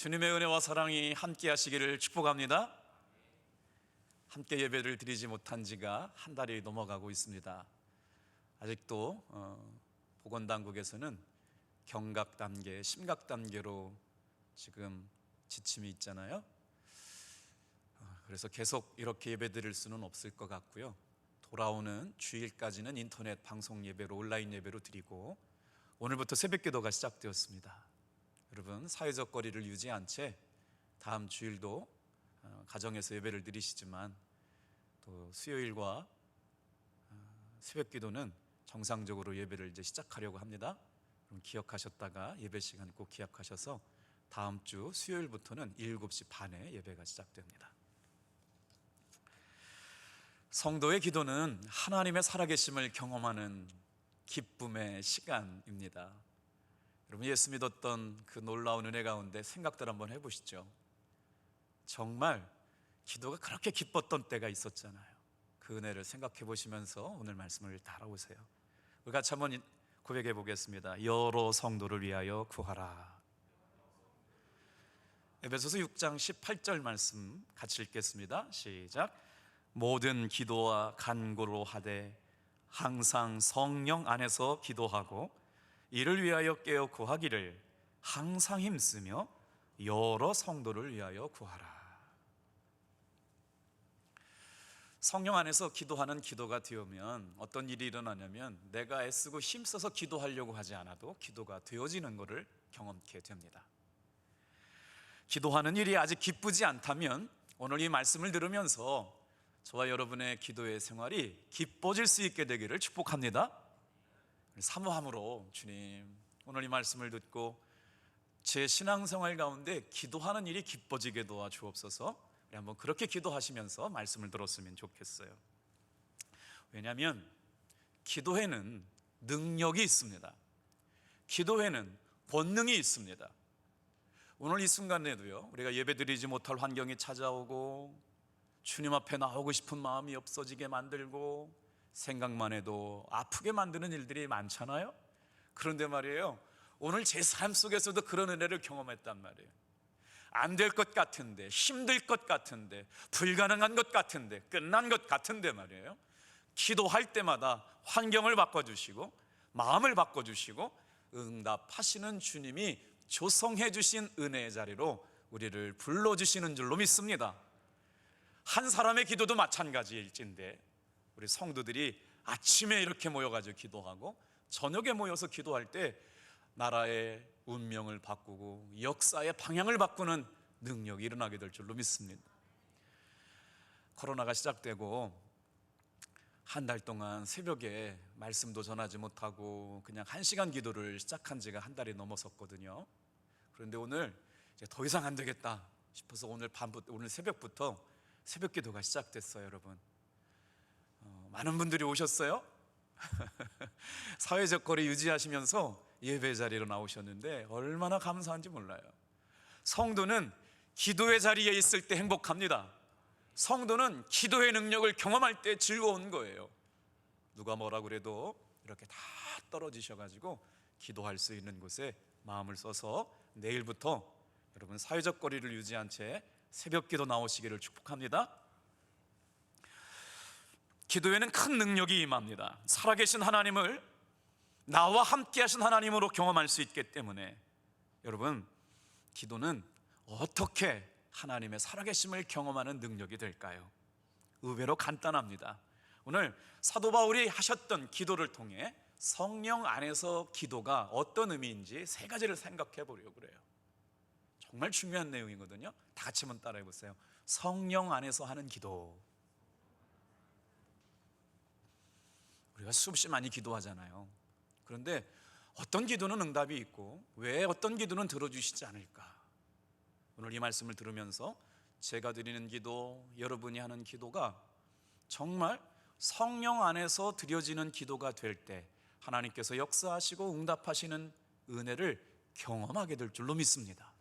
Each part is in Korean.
주님의 은혜와 사랑이 함께 하시기를 축복합니다. 함께 예배를 드리지 못한 지가 한 달이 넘어가고 있습니다. 아직도 보건당국에서는 경각 단계, 심각 단계로 지금 지침이 있잖아요. 그래서 계속 이렇게 예배 드릴 수는 없을 것 같고요. 돌아오는 주일까지는 인터넷 방송 예배로, 온라인 예배로 드리고, 오늘부터 새벽 기도가 시작되었습니다. 여러분, 사회적 거리를 유지한 채 다음 주일도 가정에서 예배를 드리시지만 또 수요일과 새벽 기도는 정상적으로 예배를 이제 시작하려고 합니다. 그럼 기억하셨다가 예배 시간 꼭 기억하셔서 다음 주 수요일부터는 7시 반에 예배가 시작됩니다. 성도의 기도는 하나님의 살아계심을 경험하는 기쁨의 시간입니다. 여러분, 예수 믿었던 그 놀라운 은혜 가운데 생각들 한번 해보시죠. 정말 기도가 그렇게 기뻤던 때가 있었잖아요. 그 은혜를 생각해 보시면서 오늘 말씀을 따라오세요. 우리 같이 한번 고백해 보겠습니다. 여러 성도를 위하여 구하라. 에베소서 6장 18절 말씀 같이 읽겠습니다. 시작. 모든 기도와 간구로 하되 항상 성령 안에서 기도하고 이를 위하여 깨어 구하기를 항상 힘쓰며 여러 성도를 위하여 구하라. 성령 안에서 기도하는 기도가 되면 어떤 일이 일어나냐면 내가 애쓰고 힘써서 기도하려고 하지 않아도 기도가 되어지는 것을 경험케 됩니다. 기도하는 일이 아직 기쁘지 않다면 오늘 이 말씀을 들으면서 저와 여러분의 기도의 생활이 기뻐질 수 있게 되기를 축복합니다. 사모함으로 주님, 오늘 이 말씀을 듣고 제 신앙생활 가운데 기도하는 일이 기뻐지게 도와주옵소서. 우리 한번 그렇게 기도하시면서 말씀을 들었으면 좋겠어요. 왜냐하면 기도에는 능력이 있습니다. 기도에는 권능이 있습니다. 오늘 이 순간에도요, 우리가 예배드리지 못할 환경이 찾아오고 주님 앞에 나오고 싶은 마음이 없어지게 만들고 생각만 해도 아프게 만드는 일들이 많잖아요. 그런데 말이에요, 오늘 제 삶 속에서도 그런 은혜를 경험했단 말이에요. 안 될 것 같은데, 힘들 것 같은데, 불가능한 것 같은데, 끝난 것 같은데 말이에요, 기도할 때마다 환경을 바꿔주시고 마음을 바꿔주시고 응답하시는 주님이 조성해 주신 은혜의 자리로 우리를 불러주시는 줄로 믿습니다. 한 사람의 기도도 마찬가지일진데 우리 성도들이 아침에 이렇게 모여가지고 기도하고 저녁에 모여서 기도할 때 나라의 운명을 바꾸고 역사의 방향을 바꾸는 능력이 일어나게 될 줄로 믿습니다. 코로나가 시작되고 한 달 동안 새벽에 말씀도 전하지 못하고 그냥 1시간 기도를 시작한 지가 한 달이 넘었었거든요. 그런데 오늘 이제 더 이상 안 되겠다 싶어서 오늘 새벽부터 새벽 기도가 시작됐어요. 여러분, 많은 분들이 오셨어요. 사회적 거리 유지하시면서 예배 자리로 나오셨는데 얼마나 감사한지 몰라요. 성도는 기도의 자리에 있을 때 행복합니다. 성도는 기도의 능력을 경험할 때 즐거운 거예요. 누가 뭐라 그래도 이렇게 다 떨어지셔가지고 기도할 수 있는 곳에 마음을 써서 내일부터 여러분 사회적 거리를 유지한 채 새벽 기도 나오시기를 축복합니다. 기도에는 큰 능력이 임합니다. 살아계신 하나님을 나와 함께 하신 하나님으로 경험할 수 있기 때문에 여러분, 기도는 어떻게 하나님의 살아계심을 경험하는 능력이 될까요? 의외로 간단합니다. 오늘 사도 바울이 하셨던 기도를 통해 성령 안에서 기도가 어떤 의미인지 3가지를 생각해 보려고 그래요. 정말 중요한 내용이거든요. 다 같이 한번 따라해 보세요. 성령 안에서 하는 기도. 우리가 수없이 많이 기도하잖아요. 그런데 어떤 기도는 응답이 있고 왜 어떤 기도는 들어주시지 않을까? 오늘 이 말씀을 들으면서 제가 드리는 기도, 여러분이 하는 기도가 정말 성령 안에서 드려지는 기도가 될 때 하나님께서 역사하시고 응답하시는 은혜를 경험하게 될 줄로 믿습니다.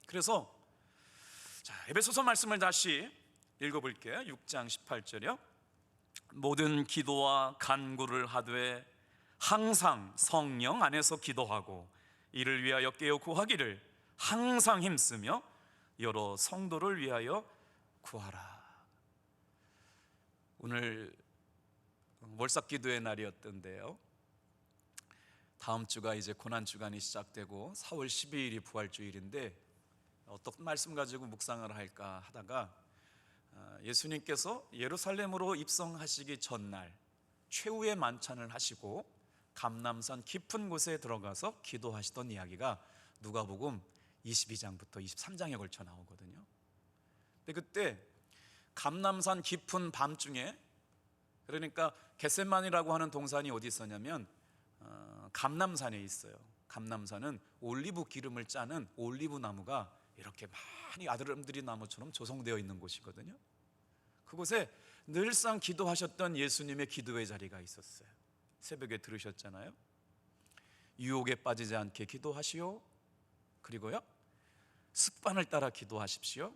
그래서 에베소서 말씀을 다시 읽어볼게요. 6장 18절이요. 모든 기도와 간구를 하되 항상 성령 안에서 기도하고 이를 위하여 깨어 구하기를 항상 힘쓰며 여러 성도를 위하여 구하라. 오늘 월삭기도의 날이었던데요, 다음 주가 이제 고난주간이 시작되고 4월 12일이 부활주일인데 어떤 말씀 가지고 묵상을 할까 하다가 예수님께서 예루살렘으로 입성하시기 전날 최후의 만찬을 하시고 감람산 깊은 곳에 들어가서 기도하시던 이야기가 누가복음 22장부터 23장에 걸쳐 나오거든요. 근데 그때 감람산 깊은 밤중에, 그러니까 겟세마니라고 하는 동산이 어디 있었냐면 감람산에 있어요. 감람산은 올리브 기름을 짜는 올리브 나무가 이렇게 많이 아름드리 나무처럼 조성되어 있는 곳이거든요. 그곳에 늘상 기도하셨던 예수님의 기도의 자리가 있었어요. 새벽에 들으셨잖아요. 유혹에 빠지지 않게 기도하시오. 그리고요, 습관을 따라 기도하십시오.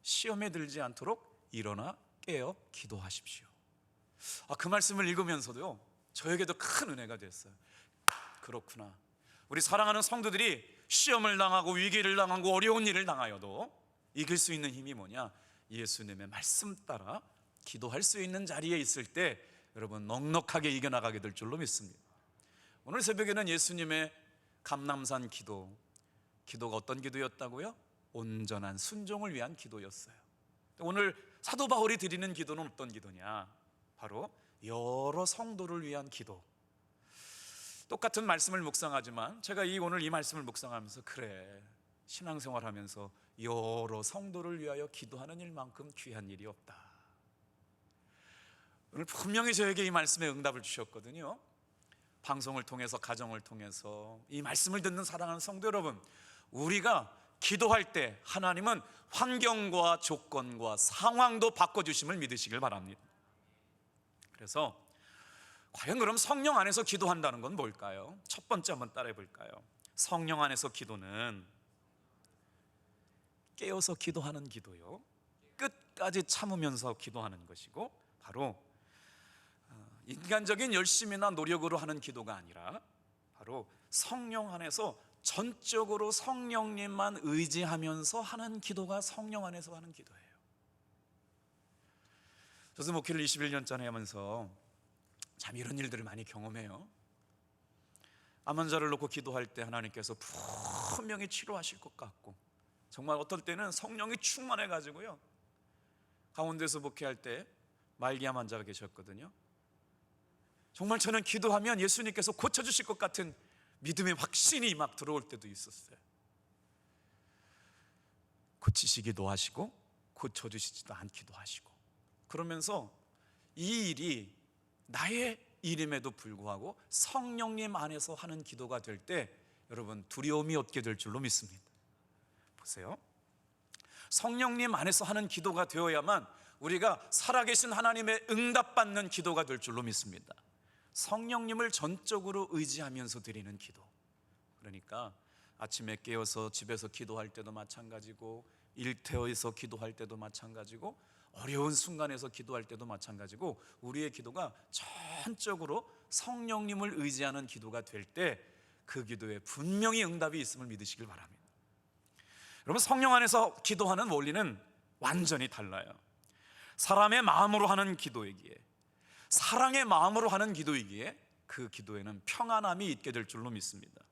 시험에 들지 않도록 일어나 깨어 기도하십시오. 그 말씀을 읽으면서도요, 저에게도 큰 은혜가 됐어요. 그렇구나. 우리 사랑하는 성도들이 시험을 당하고 위기를 당하고 어려운 일을 당하여도 이길 수 있는 힘이 뭐냐? 예수님의 말씀 따라 기도할 수 있는 자리에 있을 때 여러분 넉넉하게 이겨나가게 될 줄로 믿습니다. 오늘 새벽에는 예수님의 감람산 기도가 어떤 기도였다고요? 온전한 순종을 위한 기도였어요. 오늘 사도 바울이 드리는 기도는 어떤 기도냐? 바로 여러 성도를 위한 기도. 똑같은 말씀을 묵상하지만 제가 오늘 이 말씀을 묵상하면서 그래, 신앙생활하면서 여러 성도를 위하여 기도하는 일만큼 귀한 일이 없다. 오늘 분명히 저에게 이 말씀에 응답을 주셨거든요. 방송을 통해서, 가정을 통해서 이 말씀을 듣는 사랑하는 성도 여러분, 우리가 기도할 때 하나님은 환경과 조건과 상황도 바꿔주심을 믿으시길 바랍니다. 그래서 과연 그럼 성령 안에서 기도한다는 건 뭘까요? 첫 번째 한번 따라해 볼까요? 성령 안에서 기도는 깨어서 기도하는 기도요, 끝까지 참으면서 기도하는 것이고, 바로 인간적인 열심이나 노력으로 하는 기도가 아니라 바로 성령 안에서 전적으로 성령님만 의지하면서 하는 기도가 성령 안에서 하는 기도예요. 저도 목회를 21년째 하면서 참 이런 일들을 많이 경험해요. 암 환자를 놓고 기도할 때 하나님께서 분명히 치료하실 것 같고, 정말 어떨 때는 성령이 충만해 가지고요, 강원도에서 목회할 때 말기암 환자가 계셨거든요. 정말 저는 기도하면 예수님께서 고쳐주실 것 같은 믿음의 확신이 막 들어올 때도 있었어요. 고치시기도 하시고 고쳐주시지도 않기도 하시고, 그러면서 이 일이 나의 일임에도 불구하고 성령님 안에서 하는 기도가 될 때 여러분 두려움이 없게 될 줄로 믿습니다. 보세요, 성령님 안에서 하는 기도가 되어야만 우리가 살아계신 하나님의 응답받는 기도가 될 줄로 믿습니다. 성령님을 전적으로 의지하면서 드리는 기도, 그러니까 아침에 깨어서 집에서 기도할 때도 마찬가지고, 일터에서 기도할 때도 마찬가지고, 어려운 순간에서 기도할 때도 마찬가지고, 우리의 기도가 전적으로 성령님을 의지하는 기도가 될 때 그 기도에 분명히 응답이 있음을 믿으시길 바랍니다. 여러분, 성령 안에서 기도하는 원리는 완전히 달라요. 사람의 마음으로 하는 기도이기에, 사랑의 마음으로 하는 기도이기에 그 기도에는 평안함이 있게 될 줄로 믿습니다.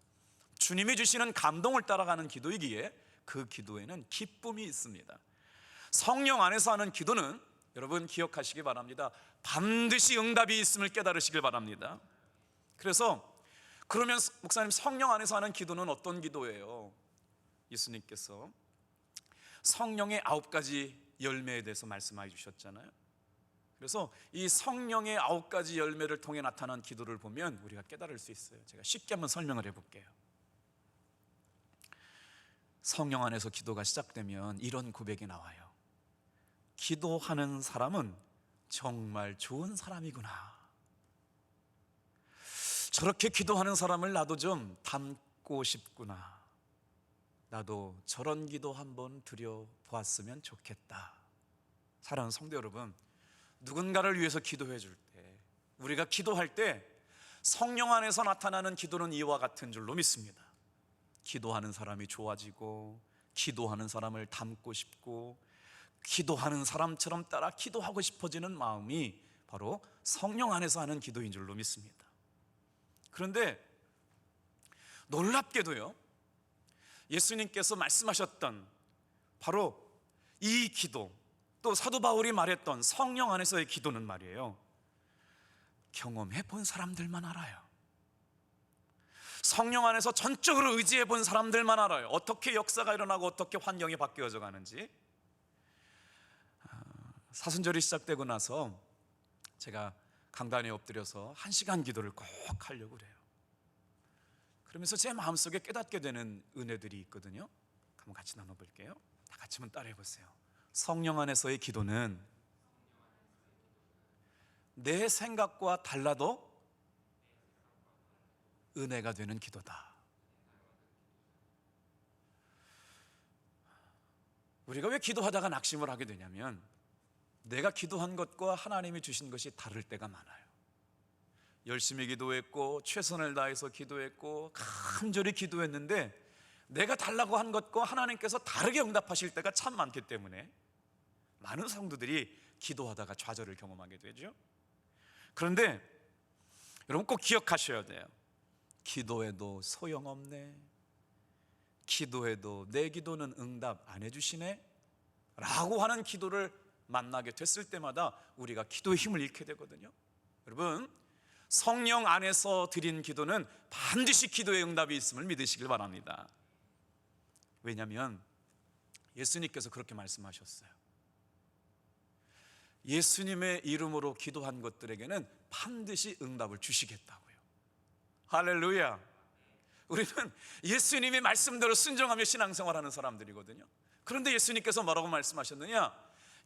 주님이 주시는 감동을 따라가는 기도이기에 그 기도에는 기쁨이 있습니다. 성령 안에서 하는 기도는 여러분 기억하시기 바랍니다. 반드시 응답이 있음을 깨달으시길 바랍니다. 그래서 그러면 목사님, 성령 안에서 하는 기도는 어떤 기도예요? 예수님께서 성령의 9가지 열매에 대해서 말씀해 주셨잖아요. 그래서 이 성령의 9가지 열매를 통해 나타난 기도를 보면 우리가 깨달을 수 있어요. 제가 쉽게 한번 설명을 해볼게요. 성령 안에서 기도가 시작되면 이런 고백이 나와요. 기도하는 사람은 정말 좋은 사람이구나. 저렇게 기도하는 사람을 나도 좀 닮고 싶구나. 나도 저런 기도 한번 드려보았으면 좋겠다. 사랑하는 성도 여러분, 누군가를 위해서 기도해 줄 때, 우리가 기도할 때 성령 안에서 나타나는 기도는 이와 같은 줄로 믿습니다. 기도하는 사람이 좋아지고, 기도하는 사람을 닮고 싶고, 기도하는 사람처럼 따라 기도하고 싶어지는 마음이 바로 성령 안에서 하는 기도인 줄로 믿습니다. 그런데 놀랍게도요, 예수님께서 말씀하셨던 바로 이 기도, 또 사도 바울이 말했던 성령 안에서의 기도는 말이에요, 경험해 본 사람들만 알아요. 성령 안에서 전적으로 의지해 본 사람들만 알아요. 어떻게 역사가 일어나고 어떻게 환경이 바뀌어져 가는지. 사순절이 시작되고 나서 제가 강단에 엎드려서 1시간 기도를 꼭 하려고 그래요. 그러면서 제 마음속에 깨닫게 되는 은혜들이 있거든요. 한번 같이 나눠볼게요. 다 같이 한번 따라해 보세요. 성령 안에서의 기도는 내 생각과 달라도 은혜가 되는 기도다. 우리가 왜 기도하다가 낙심을 하게 되냐면, 내가 기도한 것과 하나님이 주신 것이 다를 때가 많아요. 열심히 기도했고 최선을 다해서 기도했고 간절히 기도했는데 내가 달라고 한 것과 하나님께서 다르게 응답하실 때가 참 많기 때문에 많은 성도들이 기도하다가 좌절을 경험하게 되죠. 그런데 여러분 꼭 기억하셔야 돼요. 기도해도 소용없네, 기도해도 내 기도는 응답 안 해주시네 라고 하는 기도를 만나게 됐을 때마다 우리가 기도의 힘을 잃게 되거든요. 여러분, 성령 안에서 드린 기도는 반드시 기도의 응답이 있음을 믿으시길 바랍니다. 왜냐하면 예수님께서 그렇게 말씀하셨어요. 예수님의 이름으로 기도한 것들에게는 반드시 응답을 주시겠다고요. 할렐루야. 우리는 예수님의 말씀대로 순종하며 신앙생활하는 사람들이거든요. 그런데 예수님께서 뭐라고 말씀하셨느냐?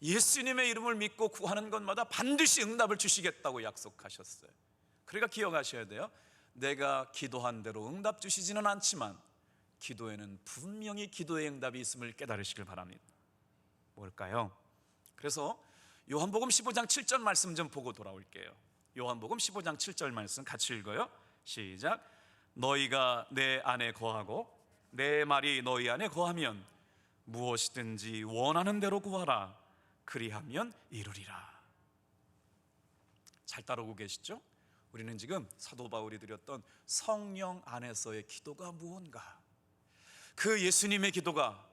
예수님의 이름을 믿고 구하는 것마다 반드시 응답을 주시겠다고 약속하셨어요. 그러니까 기억하셔야 돼요. 내가 기도한 대로 응답 주시지는 않지만 기도에는 분명히 기도의 응답이 있음을 깨달으시길 바랍니다. 뭘까요? 그래서 요한복음 15장 7절 말씀 좀 보고 돌아올게요. 요한복음 15장 7절 말씀 같이 읽어요. 시작. 너희가 내 안에 거하고 내 말이 너희 안에 거하면 무엇이든지 원하는 대로 구하라. 그리하면 이루리라. 잘 따라오고 계시죠? 우리는 지금 사도 바울이 드렸던 성령 안에서의 기도가 무언가, 그 예수님의 기도가,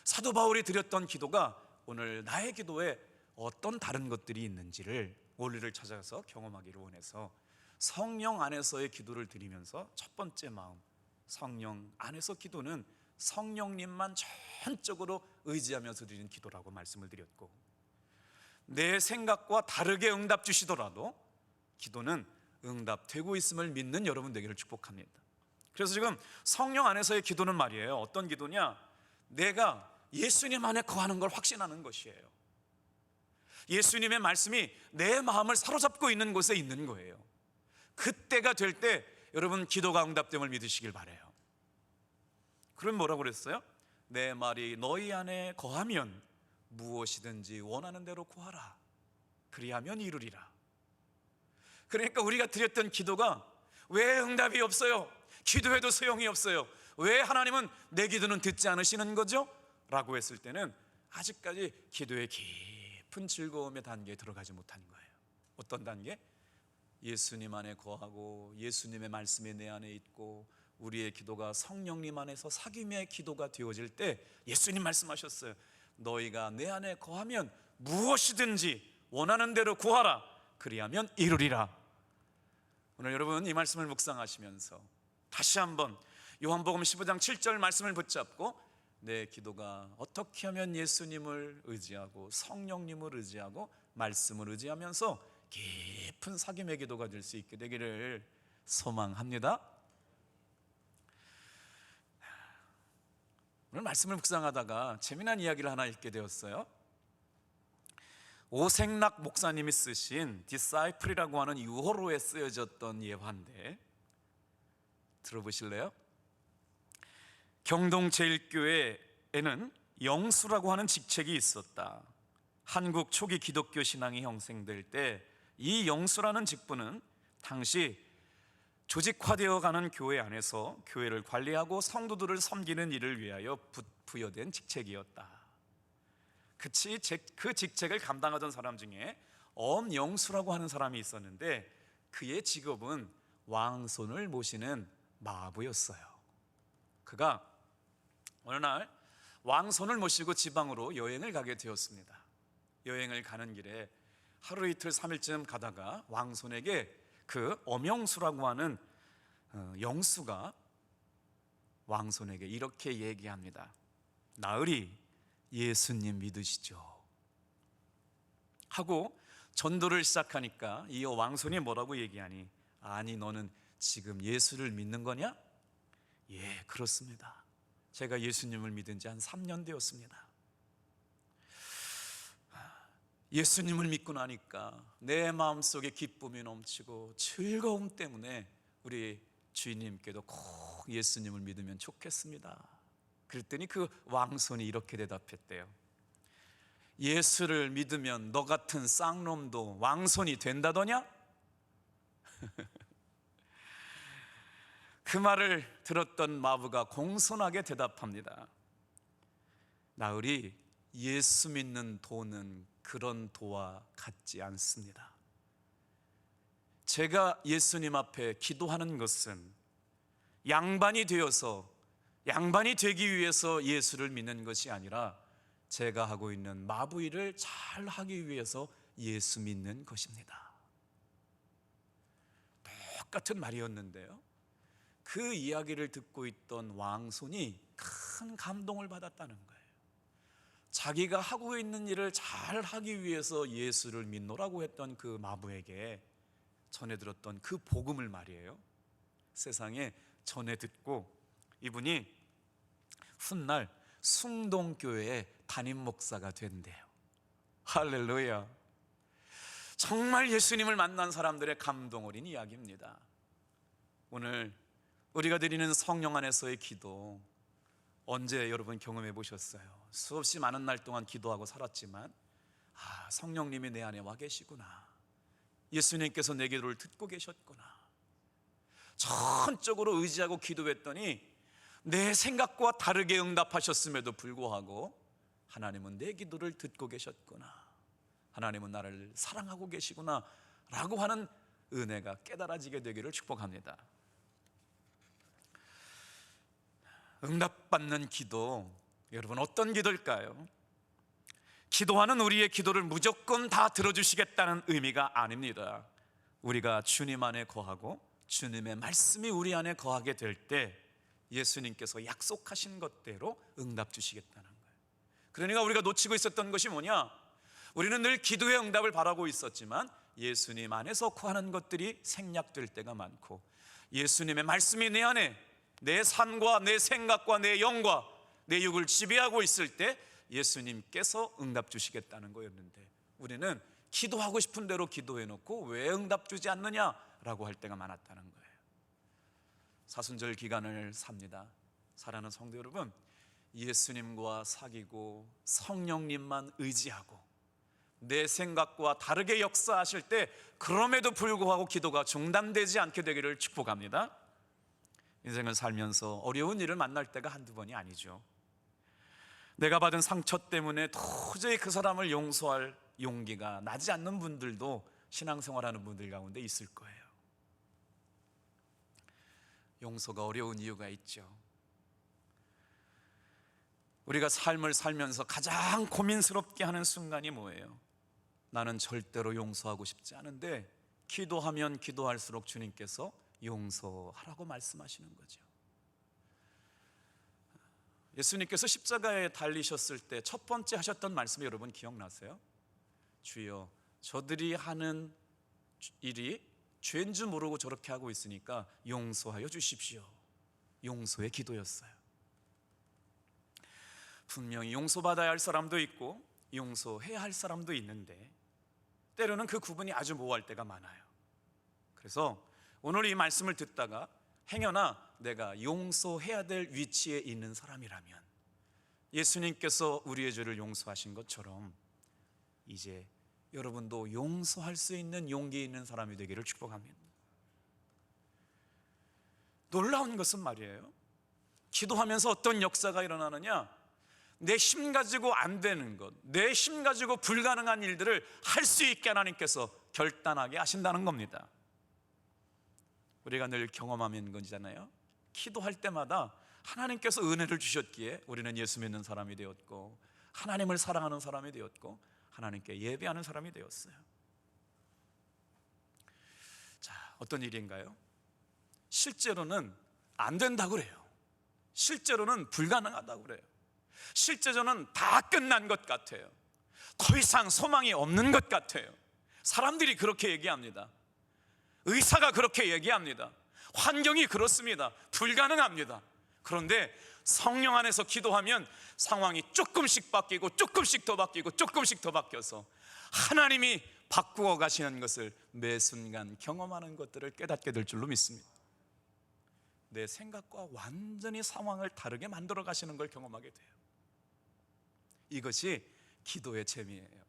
사도 바울이 드렸던 기도가 오늘 나의 기도에 어떤 다른 것들이 있는지를 원리를 찾아서 경험하기를 원해서 성령 안에서의 기도를 드리면서 첫 번째 마음, 성령 안에서 기도는 성령님만 전적으로 의지하면서 드리는 기도라고 말씀을 드렸고, 내 생각과 다르게 응답 주시더라도 기도는 응답되고 있음을 믿는 여러분 되기를 축복합니다. 그래서 지금 성령 안에서의 기도는 말이에요, 어떤 기도냐? 내가 예수님 안에 거하는 걸 확신하는 것이에요. 예수님의 말씀이 내 마음을 사로잡고 있는 곳에 있는 거예요. 그때가 될 때 여러분 기도가 응답됨을 믿으시길 바라요. 그럼 뭐라고 그랬어요? 내 말이 너희 안에 거하면 무엇이든지 원하는 대로 구하라. 그리하면 이루리라. 그러니까 우리가 드렸던 기도가 왜 응답이 없어요? 기도해도 소용이 없어요. 왜 하나님은 내 기도는 듣지 않으시는 거죠? 라고 했을 때는 아직까지 기도의 깊은 즐거움의 단계에 들어가지 못한 거예요. 어떤 단계? 예수님 안에 거하고 예수님의 말씀이 내 안에 있고 우리의 기도가 성령님 안에서 사귐의 기도가 되어질 때 예수님 말씀하셨어요. 너희가 내 안에 거하면 무엇이든지 원하는 대로 구하라. 그리하면 이루리라. 오늘 여러분 이 말씀을 묵상하시면서 다시 한번 요한복음 15장 7절 말씀을 붙잡고 내 기도가 어떻게 하면 예수님을 의지하고 성령님을 의지하고 말씀을 의지하면서 깊은 사귐의 기도가 될 수 있게 되기를 소망합니다. 오늘 말씀을 묵상하다가 재미난 이야기를 하나 읽게 되었어요. 오생락 목사님이 쓰신 디사이플이라고 하는 유호로에 쓰여졌던 예화인데 들어보실래요? 경동제일교회에는 영수라고 하는 직책이 있었다. 한국 초기 기독교 신앙이 형성될 때 이 영수라는 직분은 당시 조직화되어 가는 교회 안에서 교회를 관리하고 성도들을 섬기는 일을 위하여 부여된 직책이었다. 그 직책을 감당하던 사람 중에 엄영수라고 하는 사람이 있었는데 그의 직업은 왕손을 모시는 마부였어요. 그가 어느 날 왕손을 모시고 지방으로 여행을 가게 되었습니다. 여행을 가는 길에 하루 이틀 3일쯤 가다가 왕손에게 그 엄영수라고 하는 영수가 왕손에게 이렇게 얘기합니다. 나으리, 예수님 믿으시죠? 하고 전도를 시작하니까 이 왕손이 뭐라고 얘기하니, 아니 너는 지금 예수를 믿는 거냐? 예, 그렇습니다. 제가 예수님을 믿은 지 한 3년 되었습니다. 예수님을 믿고 나니까 내 마음속에 기쁨이 넘치고 즐거움 때문에 우리 주인님께도 꼭 예수님을 믿으면 좋겠습니다. 그랬더니 그 왕손이 이렇게 대답했대요. 예수를 믿으면 너 같은 쌍놈도 왕손이 된다더냐? 그 말을 들었던 마부가 공손하게 대답합니다. 나으리, 예수 믿는 도는 그런 도와 같지 않습니다. 제가 예수님 앞에 기도하는 것은 양반이 되기 위해서 예수를 믿는 것이 아니라 제가 하고 있는 마부 일을 잘 하기 위해서 예수 믿는 것입니다. 똑같은 말이었는데요, 그 이야기를 듣고 있던 왕손이 큰 감동을 받았다는 거예요. 자기가 하고 있는 일을 잘 하기 위해서 예수를 믿노라고 했던 그 마부에게 전해 들었던 그 복음을 말이에요, 세상에 전해 듣고 이분이 훗날 숭동교회의 담임 목사가 된대요. 할렐루야. 정말 예수님을 만난 사람들의 감동 어린 이야기입니다. 오늘 우리가 드리는 성령 안에서의 기도, 언제 여러분 경험해 보셨어요? 수없이 많은 날 동안 기도하고 살았지만 성령님이 내 안에 와 계시구나, 예수님께서 내 기도를 듣고 계셨구나, 전적으로 의지하고 기도했더니 내 생각과 다르게 응답하셨음에도 불구하고 하나님은 내 기도를 듣고 계셨구나, 하나님은 나를 사랑하고 계시구나 라고 하는 은혜가 깨달아지게 되기를 축복합니다. 응답받는 기도, 여러분 어떤 기도일까요? 기도하는 우리의 기도를 무조건 다 들어주시겠다는 의미가 아닙니다. 우리가 주님 안에 거하고 주님의 말씀이 우리 안에 거하게 될 때 예수님께서 약속하신 것대로 응답 주시겠다는 거예요. 그러니까 우리가 놓치고 있었던 것이 뭐냐? 우리는 늘 기도의 응답을 바라고 있었지만 예수님 안에서 구하는 것들이 생략될 때가 많고, 예수님의 말씀이 내 안에 내 삶과 내 생각과 내 영과 내 육을 지배하고 있을 때 예수님께서 응답 주시겠다는 거였는데, 우리는 기도하고 싶은 대로 기도해놓고 왜 응답 주지 않느냐라고 할 때가 많았다는 거예요. 사순절 기간을 삽니다. 사랑하는 성도 여러분, 예수님과 사귀고 성령님만 의지하고 내 생각과 다르게 역사하실 때 그럼에도 불구하고 기도가 중단되지 않게 되기를 축복합니다. 인생을 살면서 어려운 일을 만날 때가 한두 번이 아니죠. 내가 받은 상처 때문에 도저히 그 사람을 용서할 용기가 나지 않는 분들도 신앙생활하는 분들 가운데 있을 거예요. 용서가 어려운 이유가 있죠. 우리가 삶을 살면서 가장 고민스럽게 하는 순간이 뭐예요? 나는 절대로 용서하고 싶지 않은데 기도하면 기도할수록 주님께서 용서하라고 말씀하시는 거죠. 예수님께서 십자가에 달리셨을 때 첫 번째 하셨던 말씀이 여러분 기억나세요? 주여, 저들이 하는 일이 죄인 줄 모르고 저렇게 하고 있으니까 용서하여 주십시오. 용서의 기도였어요. 분명히 용서받아야 할 사람도 있고 용서해야 할 사람도 있는데 때로는 그 구분이 아주 모호할 때가 많아요. 그래서 오늘 이 말씀을 듣다가 행여나 내가 용서해야 될 위치에 있는 사람이라면 예수님께서 우리의 죄를 용서하신 것처럼 이제 여러분도 용서할 수 있는 용기 있는 사람이 되기를 축복합니다. 놀라운 것은 말이에요, 기도하면서 어떤 역사가 일어나느냐, 내 힘 가지고 안 되는 것, 내 힘 가지고 불가능한 일들을 할 수 있게 하나님께서 결단하게 하신다는 겁니다. 우리가 늘 경험하는 것이잖아요. 기도할 때마다 하나님께서 은혜를 주셨기에 우리는 예수 믿는 사람이 되었고, 하나님을 사랑하는 사람이 되었고, 하나님께 예배하는 사람이 되었어요. 자, 어떤 일인가요? 실제로는 안 된다고 그래요. 실제로는 불가능하다고 그래요. 실제로는 다 끝난 것 같아요. 더 이상 소망이 없는 것 같아요. 사람들이 그렇게 얘기합니다. 의사가 그렇게 얘기합니다. 환경이 그렇습니다. 불가능합니다. 그런데 성령 안에서 기도하면 상황이 조금씩 바뀌고 조금씩 더 바뀌고 조금씩 더 바뀌어서 하나님이 바꾸어 가시는 것을 매 순간 경험하는 것들을 깨닫게 될 줄로 믿습니다. 내 생각과 완전히 상황을 다르게 만들어 가시는 걸 경험하게 돼요. 이것이 기도의 재미예요.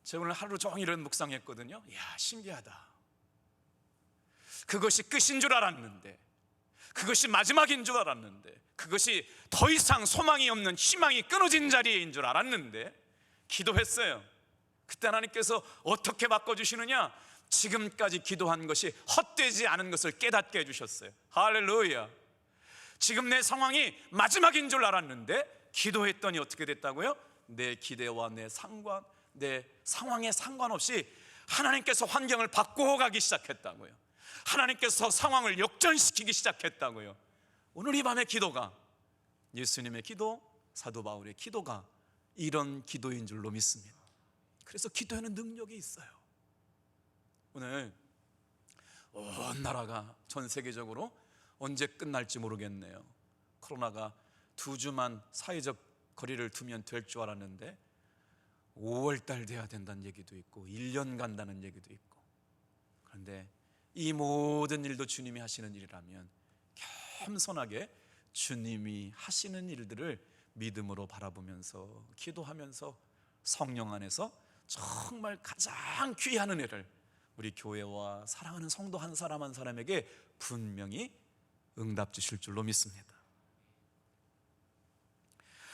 제가 오늘 하루 종일 묵상했거든요. 이야, 신기하다. 그것이 끝인 줄 알았는데, 그것이 마지막인 줄 알았는데, 그것이 더 이상 소망이 없는, 희망이 끊어진 자리인 줄 알았는데 기도했어요. 그때 하나님께서 어떻게 바꿔주시느냐, 지금까지 기도한 것이 헛되지 않은 것을 깨닫게 해주셨어요. 할렐루야. 지금 내 상황이 마지막인 줄 알았는데 기도했더니 어떻게 됐다고요? 내 기대와 내 상황에 상관없이 하나님께서 환경을 바꾸어 가기 시작했다고요. 하나님께서 상황을 역전시키기 시작했다고요. 오늘 이 밤의 기도가, 예수님의 기도, 사도 바울의 기도가 이런 기도인 줄로 믿습니다. 그래서 기도에는 능력이 있어요. 오늘 온 나라가 전 세계적으로 언제 끝날지 모르겠네요. 코로나가 2주만 사회적 거리를 두면 될 줄 알았는데 5월달 돼야 된다는 얘기도 있고 1년 간다는 얘기도 있고, 그런데 이 모든 일도 주님이 하시는 일이라면 겸손하게 주님이 하시는 일들을 믿음으로 바라보면서 기도하면서 성령 안에서 정말 가장 귀한 은혜를 우리 교회와 사랑하는 성도 한 사람 한 사람에게 분명히 응답 주실 줄로 믿습니다.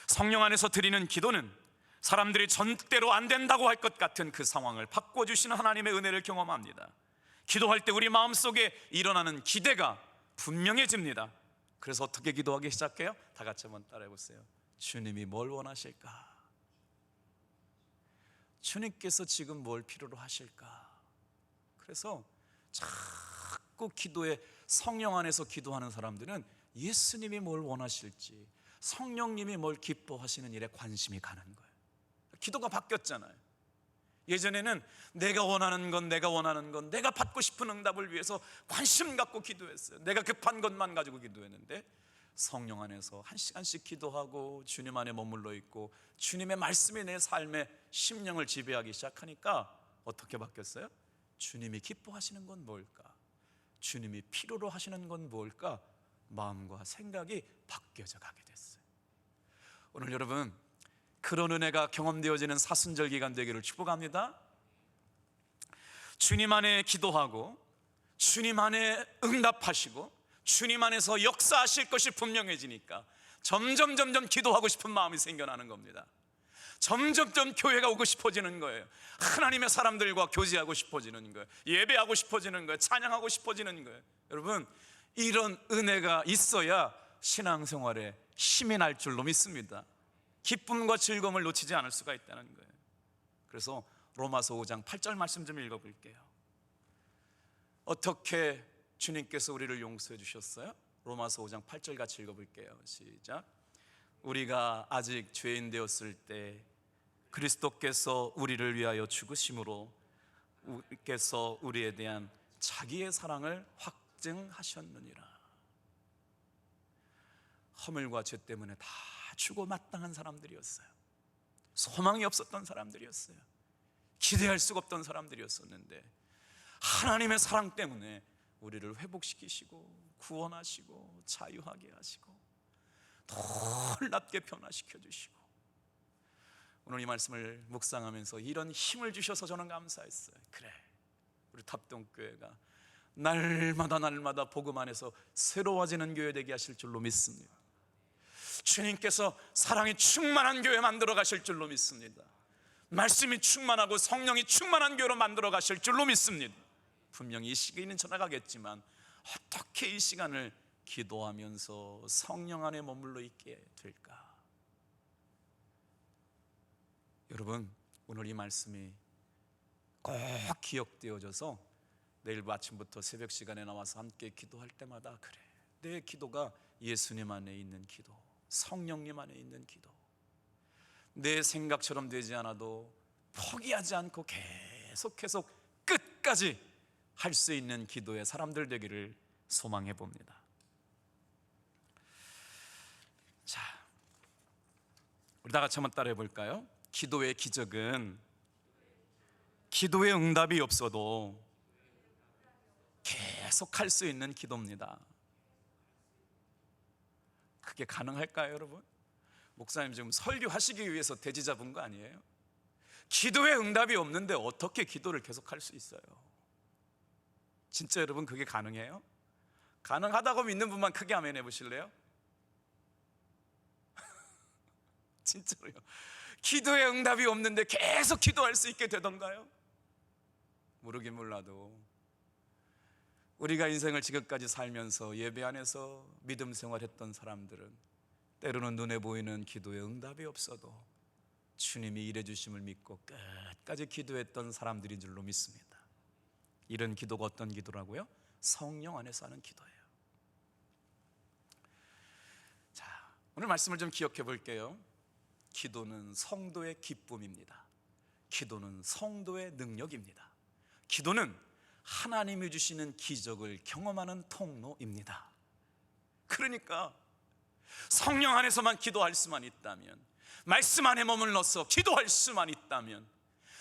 성령 안에서 드리는 기도는 사람들이 절대로 안 된다고 할 것 같은 그 상황을 바꿔주시는 하나님의 은혜를 경험합니다. 기도할 때 우리 마음속에 일어나는 기대가 분명해집니다. 그래서 어떻게 기도하기 시작해요? 다 같이 한번 따라해 보세요. 주님이 뭘 원하실까? 주님께서 지금 뭘 필요로 하실까? 그래서 자꾸 기도에 성령 안에서 기도하는 사람들은 예수님이 뭘 원하실지, 성령님이 뭘 기뻐하시는 일에 관심이 가는 거예요. 기도가 바뀌었잖아요. 예전에는 내가 원하는 건, 내가 받고 싶은 응답을 위해서 관심 갖고 기도했어요. 내가 급한 것만 가지고 기도했는데 성령 안에서 한 시간씩 기도하고 주님 안에 머물러 있고 주님의 말씀이 내 삶의 심령을 지배하기 시작하니까 어떻게 바뀌었어요? 주님이 기뻐하시는 건 뭘까? 주님이 필요로 하시는 건 뭘까? 마음과 생각이 바뀌어져 가게 됐어요. 오늘 여러분, 그런 은혜가 경험되어지는 사순절 기간 되기를 축복합니다. 주님 안에 기도하고 주님 안에 응답하시고 주님 안에서 역사하실 것이 분명해지니까 점점 기도하고 싶은 마음이 생겨나는 겁니다. 점점 교회가 오고 싶어지는 거예요. 하나님의 사람들과 교제하고 싶어지는 거예요. 예배하고 싶어지는 거예요. 찬양하고 싶어지는 거예요. 여러분, 이런 은혜가 있어야 신앙생활에 힘이 날 줄로 믿습니다. 기쁨과 즐거움을 놓치지 않을 수가 있다는 거예요. 그래서 로마서 5장 8절 말씀 좀 읽어볼게요. 어떻게 주님께서 우리를 용서해 주셨어요? 로마서 5장 8절 같이 읽어볼게요. 시작. 우리가 아직 죄인 되었을 때 그리스도께서 우리를 위하여 죽으심으로 우리께서 우리에 대한 자기의 사랑을 확증하셨느니라. 허물과 죄 때문에 다 죽어 마땅한 사람들이었어요. 소망이 없었던 사람들이었어요. 기대할 수가 없던 사람들이었었는데 하나님의 사랑 때문에 우리를 회복시키시고 구원하시고 자유하게 하시고 놀랍게 변화시켜 주시고, 오늘 이 말씀을 묵상하면서 이런 힘을 주셔서 저는 감사했어요. 그래, 우리 탑동교회가 날마다 복음 안에서 새로워지는 교회 되게 하실 줄로 믿습니다. 주님께서 사랑이 충만한 교회 만들어 가실 줄로 믿습니다. 말씀이 충만하고 성령이 충만한 교회로 만들어 가실 줄로 믿습니다. 분명히 이 시기는 지나가겠지만 어떻게 이 시간을 기도하면서 성령 안에 머물러 있게 될까? 여러분, 오늘 이 말씀이 꼭 기억되어져서 내일 아침부터 새벽 시간에 나와서 함께 기도할 때마다, 그래, 내 기도가 예수님 안에 있는 기도, 성령님 안에 있는 기도, 내 생각처럼 되지 않아도 포기하지 않고 계속 끝까지 할 수 있는 기도의 사람들 되기를 소망해 봅니다. 자, 우리 다 같이 한번 따라해 볼까요? 기도의 기적은 기도의 응답이 없어도 계속 할 수 있는 기도입니다. 그게 가능할까요, 여러분? 목사님 지금 설교하시기 위해서 대지 잡은 거 아니에요? 기도의 응답이 없는데 어떻게 기도를 계속 할 수 있어요? 진짜 여러분, 그게 가능해요? 가능하다고 믿는 분만 크게 아멘 해보실래요? 진짜로요. 기도의 응답이 없는데 계속 기도할 수 있게 되던가요? 모르긴 몰라도 우리가 인생을 지금까지 살면서 예배 안에서 믿음 생활했던 사람들은 때로는 눈에 보이는 기도의 응답이 없어도 주님이 일해 주심을 믿고 끝까지 기도했던 사람들인 줄로 믿습니다. 이런 기도가 어떤 기도라고요? 성령 안에서 하는 기도예요. 자, 오늘 말씀을 좀 기억해 볼게요. 기도는 성도의 기쁨입니다. 기도는 성도의 능력입니다. 기도는 하나님이 주시는 기적을 경험하는 통로입니다. 그러니까 성령 안에서만 기도할 수만 있다면, 말씀 안에 머물러서 기도할 수만 있다면,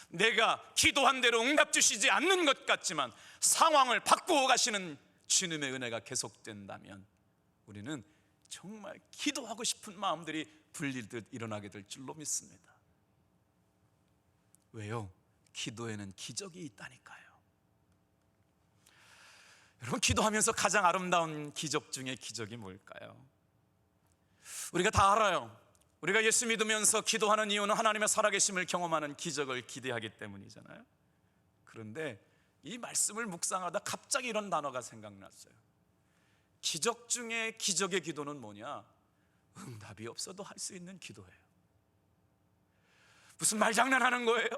내가 기도한 대로 응답 주시지 않는 것 같지만 상황을 바꾸어 가시는 주님의 은혜가 계속된다면 우리는 정말 기도하고 싶은 마음들이 불리듯 일어나게 될 줄로 믿습니다. 왜요? 기도에는 기적이 있다니까요. 여러분, 기도하면서 가장 아름다운 기적 중에 기적이 뭘까요? 우리가 다 알아요. 우리가 예수 믿으면서 기도하는 이유는 하나님의 살아계심을 경험하는 기적을 기대하기 때문이잖아요. 그런데 이 말씀을 묵상하다 갑자기 이런 단어가 생각났어요. 기적 중에 기적의 기도는 뭐냐? 응답이 없어도 할 수 있는 기도예요. 무슨 말장난하는 거예요?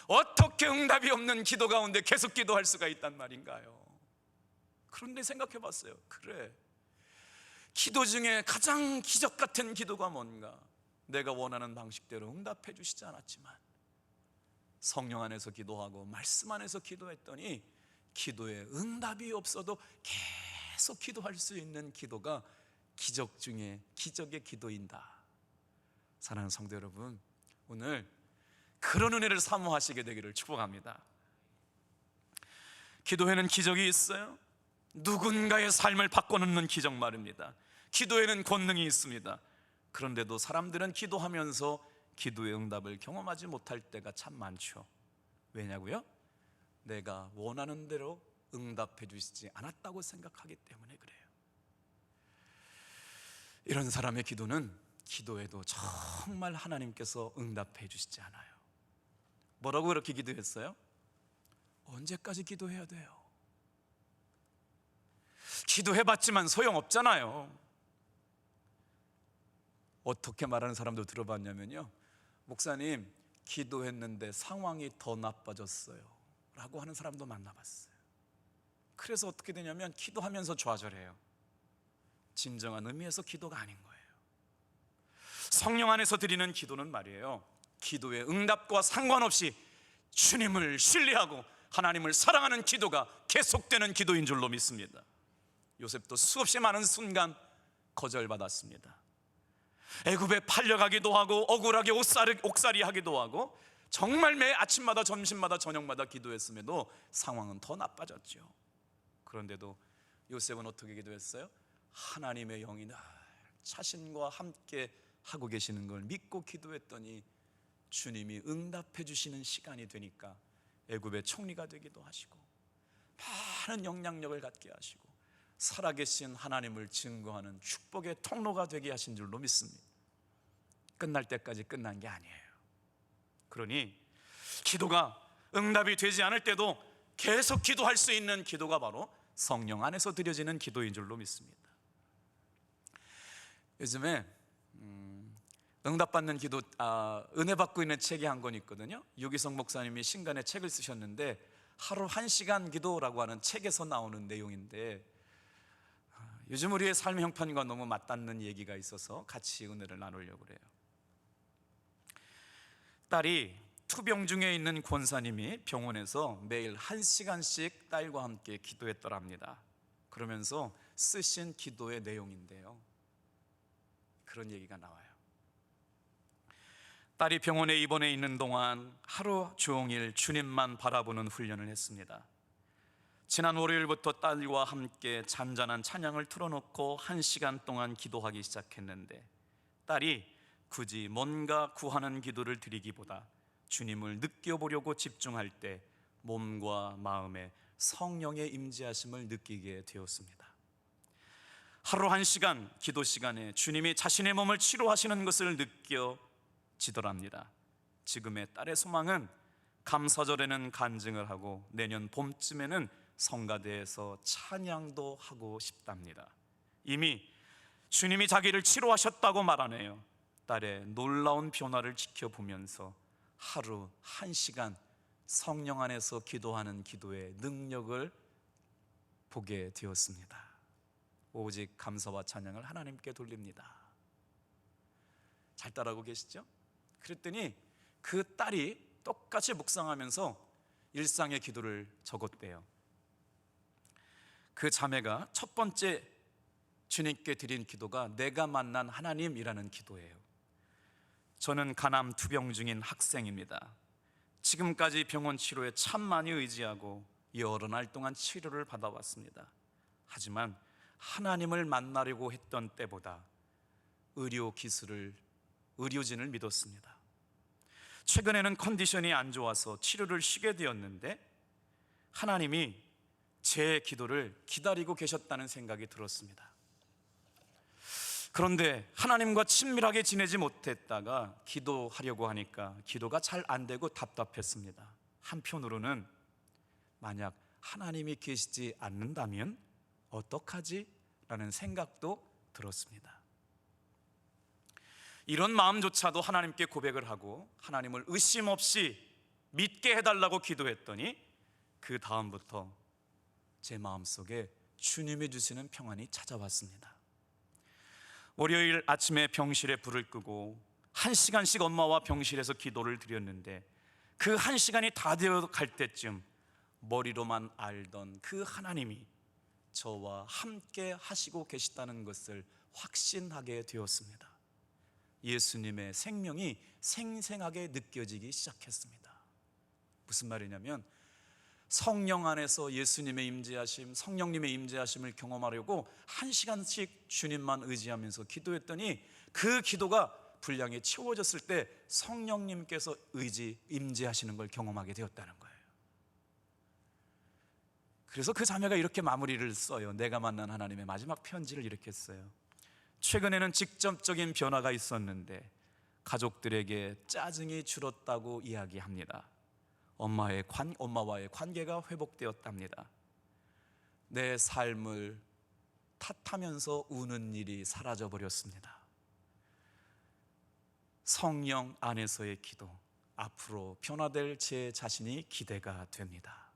어떻게 응답이 없는 기도 가운데 계속 기도할 수가 있단 말인가요? 그런데 생각해 봤어요. 그래, 기도 중에 가장 기적 같은 기도가 뭔가? 내가 원하는 방식대로 응답해 주시지 않았지만 성령 안에서 기도하고 말씀 안에서 기도했더니 기도에 응답이 없어도 계속 기도할 수 있는 기도가 기적 중에 기적의 기도인다. 사랑하는 성도 여러분, 오늘 그런 은혜를 사모하시게 되기를 축복합니다. 기도에는 기적이 있어요. 누군가의 삶을 바꿔놓는 기적 말입니다. 기도에는 권능이 있습니다. 그런데도 사람들은 기도하면서 기도의 응답을 경험하지 못할 때가 참 많죠. 왜냐고요? 내가 원하는 대로 응답해 주시지 않았다고 생각하기 때문에 그래요. 이런 사람의 기도는 기도해도 정말 하나님께서 응답해 주시지 않아요. 뭐라고 그렇게 기도했어요? 언제까지 기도해야 돼요? 기도해봤지만 소용없잖아요. 어떻게 말하는 사람도 들어봤냐면요, 목사님 기도했는데 상황이 더 나빠졌어요 라고 하는 사람도 만나봤어요. 그래서 어떻게 되냐면 기도하면서 좌절해요. 진정한 의미에서 기도가 아닌 거예요. 성령 안에서 드리는 기도는 말이에요, 기도의 응답과 상관없이 주님을 신뢰하고 하나님을 사랑하는 기도가 계속되는 기도인 줄로 믿습니다. 요셉도 수없이 많은 순간 거절받았습니다. 애굽에 팔려가기도 하고 억울하게 옥살이 하기도 하고 정말 매 아침마다 점심마다 저녁마다 기도했음에도 상황은 더 나빠졌죠. 그런데도 요셉은 어떻게 기도했어요? 하나님의 영이 늘 자신과 함께 하고 계시는 걸 믿고 기도했더니 주님이 응답해 주시는 시간이 되니까 애굽의 총리가 되기도 하시고 많은 영향력을 갖게 하시고 살아계신 하나님을 증거하는 축복의 통로가 되게 하신 줄로 믿습니다. 끝날 때까지 끝난 게 아니에요. 그러니 기도가 응답이 되지 않을 때도 계속 기도할 수 있는 기도가 바로 성령 안에서 드려지는 기도인 줄로 믿습니다. 요즘에 응답받는 기도, 은혜 받고 있는 책이 한 권 있거든요. 유기성 목사님이 신간에 책을 쓰셨는데 하루 1시간 기도라고 하는 책에서 나오는 내용인데, 요즘 우리의 삶의 형편과 너무 맞닿는 얘기가 있어서 같이 은혜를 나누려고 그래요. 딸이 투병 중에 있는 권사님이 병원에서 매일 1시간씩 딸과 함께 기도했더랍니다. 그러면서 쓰신 기도의 내용인데요, 그런 얘기가 나와요. 딸이 병원에 입원해 있는 동안 하루 종일 주님만 바라보는 훈련을 했습니다. 지난 월요일부터 딸과 함께 잔잔한 찬양을 틀어놓고 1시간 동안 기도하기 시작했는데, 딸이 굳이 뭔가 구하는 기도를 드리기보다 주님을 느껴보려고 집중할 때 몸과 마음에 성령의 임재하심을 느끼게 되었습니다. 하루 1시간 기도 시간에 주님이 자신의 몸을 치료하시는 것을 느껴지더랍니다. 지금의 딸의 소망은 감사절에는 간증을 하고 내년 봄쯤에는 성가대에서 찬양도 하고 싶답니다. 이미 주님이 자기를 치료하셨다고 말하네요. 딸의 놀라운 변화를 지켜보면서 하루 1시간 성령 안에서 기도하는 기도의 능력을 보게 되었습니다. 오직 감사와 찬양을 하나님께 돌립니다. 잘 따라하고 계시죠? 그랬더니 그 딸이 똑같이 묵상하면서 일상의 기도를 적었대요. 그 자매가 첫 번째 주님께 드린 기도가 내가 만난 하나님이라는 기도예요. 저는 간암 투병 중인 학생입니다. 지금까지 병원 치료에 참 많이 의지하고 여러 날 동안 치료를 받아왔습니다. 하지만 하나님을 만나려고 했던 때보다 의료진을 믿었습니다. 최근에는 컨디션이 안 좋아서 치료를 쉬게 되었는데 하나님이 제 기도를 기다리고 계셨다는 생각이 들었습니다. 그런데 하나님과 친밀하게 지내지 못했다가 기도하려고 하니까 기도가 잘 안 되고 답답했습니다. 한편으로는 만약 하나님이 계시지 않는다면 어떡하지? 라는 생각도 들었습니다. 이런 마음조차도 하나님께 고백을 하고 하나님을 의심 없이 믿게 해달라고 기도했더니 그 다음부터 제 마음속에 주님이 주시는 평안이 찾아왔습니다. 월요일 아침에 병실에 불을 끄고 1시간씩 엄마와 병실에서 기도를 드렸는데 그 1시간이 다 되어 갈 때쯤 머리로만 알던 그 하나님이 저와 함께 하시고 계시다는 것을 확신하게 되었습니다. 예수님의 생명이 생생하게 느껴지기 시작했습니다. 무슨 말이냐면 성령 안에서 예수님의 임재하심, 성령님의 임재하심을 경험하려고 1시간씩 주님만 의지하면서 기도했더니 그 기도가 분량이 채워졌을 때 성령님께서 임재하시는 걸 경험하게 되었다는 거예요. 그래서 그 자매가 이렇게 마무리를 써요. 내가 만난 하나님의 마지막 편지를 이렇게 써요. 최근에는 직접적인 변화가 있었는데 가족들에게 짜증이 줄었다고 이야기합니다. 엄마와의 관계가 회복되었답니다. 내 삶을 탓하면서 우는 일이 사라져버렸습니다. 성령 안에서의 기도, 앞으로 변화될 제 자신이 기대가 됩니다.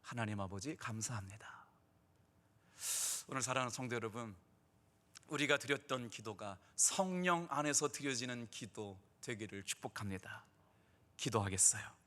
하나님 아버지 감사합니다. 오늘 사랑하는 성도 여러분, 우리가 드렸던 기도가 성령 안에서 드려지는 기도 되기를 축복합니다. 기도하겠어요.